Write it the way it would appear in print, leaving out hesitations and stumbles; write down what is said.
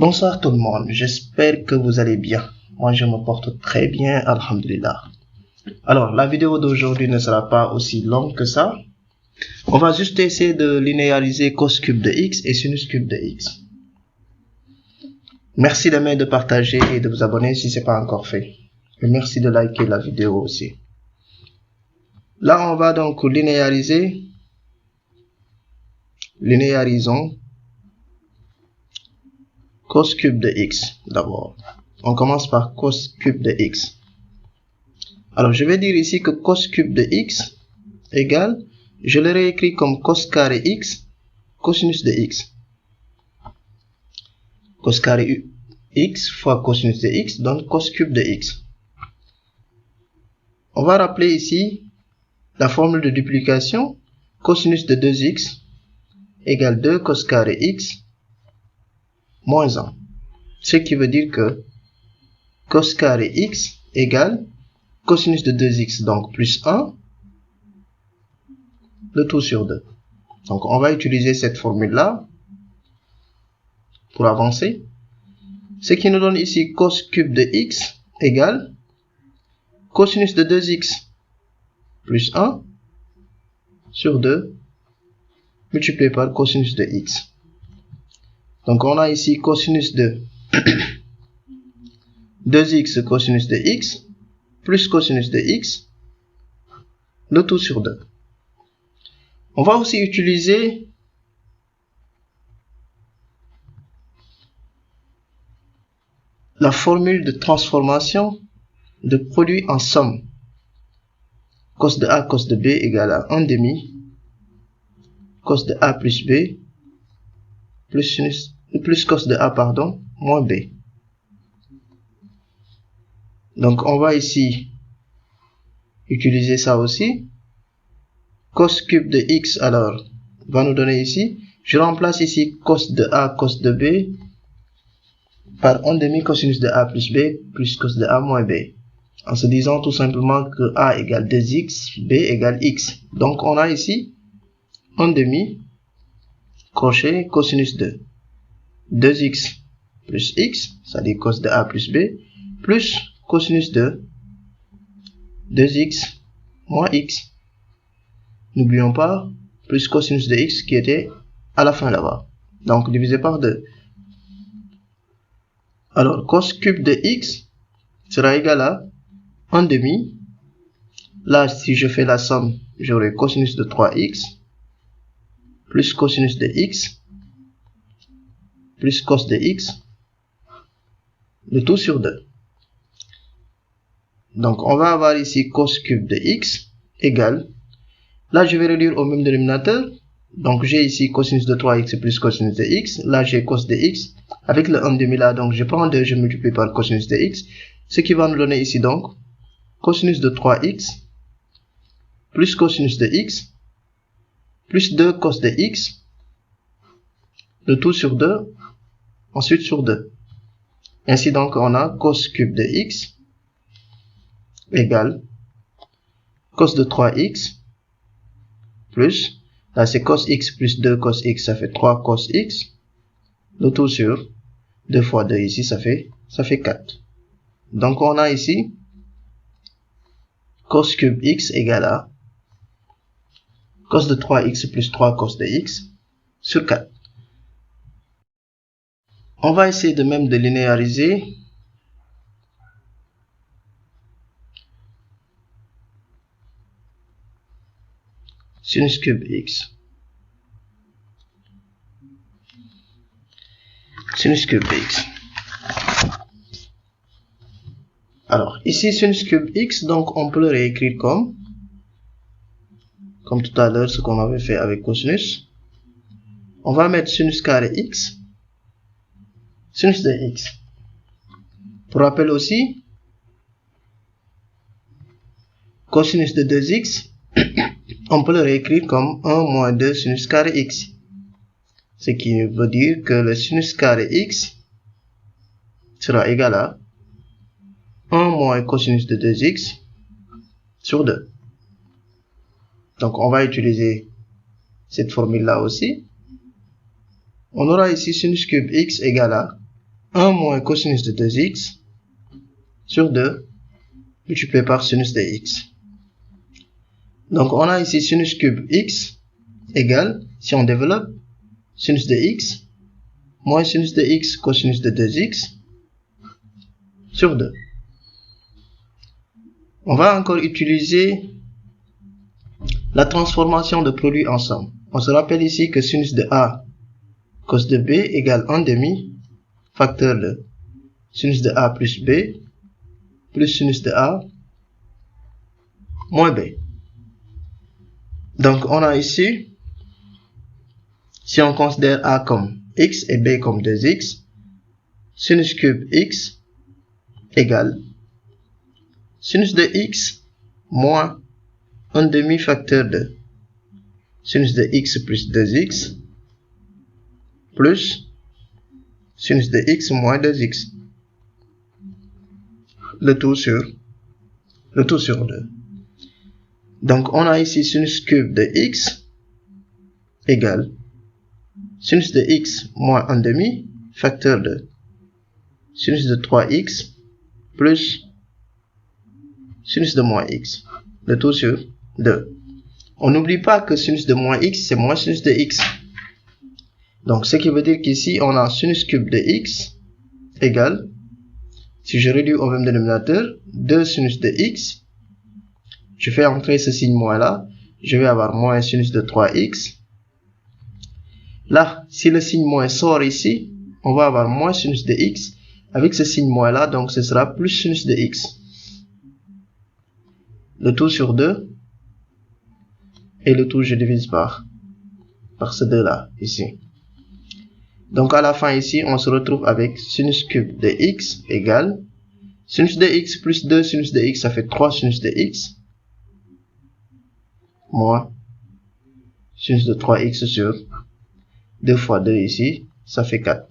Bonsoir tout le monde, j'espère que vous allez bien. Moi je me porte très bien, alhamdulillah. Alors la vidéo d'aujourd'hui ne sera pas aussi longue que ça. On va juste essayer de linéariser cos cube de x et sinus cube de x. Merci d'aimer, de partager et de vous abonner si ce n'est pas encore fait. Et merci de liker la vidéo aussi. Là on va donc linéarisons cos cube de x d'abord. On commence par cos cube de x. Alors je vais dire ici que cos cube de x égale, je le réécris comme cos carré x cosinus de x. Cos carré x fois cosinus de x donne cos cube de x. On va rappeler ici la formule de duplication. Cosinus de 2x égale 2 cos carré x moins 1. Ce qui veut dire que cos carré x égale cosinus de 2x, donc plus 1, le tout sur 2. Donc on va utiliser cette formule-là pour avancer. Ce qui nous donne ici cos cube de x égale cosinus de 2x plus 1 sur 2 multiplié par cosinus de x. Donc on a ici cosinus de 2x cosinus de x plus cosinus de x, le tout sur 2. On va aussi utiliser la formule de transformation de produit en somme. Cos de a cos de b égale à 1 demi cos de a plus b plus cos de a pardon moins b. Donc on va ici utiliser ça aussi. Cos cube de x alors va nous donner ici, je remplace ici cos de a cos de b par 1 demi cosinus de a plus b plus cos de a moins b, en se disant tout simplement que a égale 2x, b égale x. Donc on a ici 1 demi crochet cosinus de 2x plus x, c'est-à-dire cos de a plus b, plus cosinus de 2x moins x. N'oublions pas, plus cosinus de x qui était à la fin là-bas. Donc divisé par 2. Alors cos cube de x sera égal à 1 demi. Là, si je fais la somme, j'aurai cosinus de 3x plus cosinus de x plus cos de x, le tout sur 2. Donc on va avoir ici cos cube de x égale, là je vais réduire au même dénominateur, donc j'ai ici cosinus de 3x plus cosinus de x, là j'ai cos de x, avec le 1 demi là, donc je prends 2, je multiplie par cosinus de x, ce qui va nous donner ici donc cosinus de 3x plus cosinus de x plus 2 cos de x, le tout sur 2, ensuite sur 2. Ainsi donc on a cos cube de x égale cos de 3x plus, là c'est cos x plus 2 cos x, ça fait 3 cos x, le tout sur 2 fois 2 ici, ça fait 4. Donc on a ici cos cube x égale à cos de 3x plus 3 cos de x sur 4. On va essayer de même de linéariser sinus cube x. Sinus cube x. Alors, ici, sinus cube x, donc on peut le réécrire comme tout à l'heure, ce qu'on avait fait avec cosinus. On va mettre sinus carré x, sinus de x. Pour rappel aussi, cosinus de 2x, on peut le réécrire comme 1 moins 2 sinus carré x. Ce qui veut dire que le sinus carré x sera égal à 1 moins cosinus de 2x sur 2. Donc on va utiliser cette formule là aussi. On aura ici sinus cube x égale à 1 moins cosinus de 2x sur 2 multiplié par sinus de x. Donc on a ici sinus cube x égale, si on développe, sinus de x moins sinus de x cosinus de 2x sur 2. On va encore utiliser la transformation de produits ensemble. On se rappelle ici que sinus de a cos de b égale 1 demi facteur de sinus de a plus b plus sinus de a moins b. Donc on a ici, si on considère a comme x et b comme 2x, sinus cube x égale sinus de x moins 1 demi facteur de sinus de x plus 2x plus sinus de x moins 2x. Le tout sur 2. Donc on a ici sinus cube de x égale sinus de x moins 1 demi facteur de sinus de 3x plus sinus de moins x. Le tout sur 2. On n'oublie pas que sinus de moins x, c'est moins sinus de x. Donc, ce qui veut dire qu'ici, on a sinus cube de x égale, si je réduis au même dénominateur, 2 sinus de x. Je fais entrer ce signe moins là. Je vais avoir moins sinus de 3x. Là, si le signe moins sort ici, on va avoir moins sinus de x avec ce signe moins là. Donc, ce sera plus sinus de x. Le tout sur 2. Et le tout, je divise par ce 2 là, ici. Donc, à la fin ici, on se retrouve avec sinus cube de x égale sinus de x plus 2 sinus de x, ça fait 3 sinus de x, moins sinus de 3x sur 2 fois 2 ici, ça fait 4.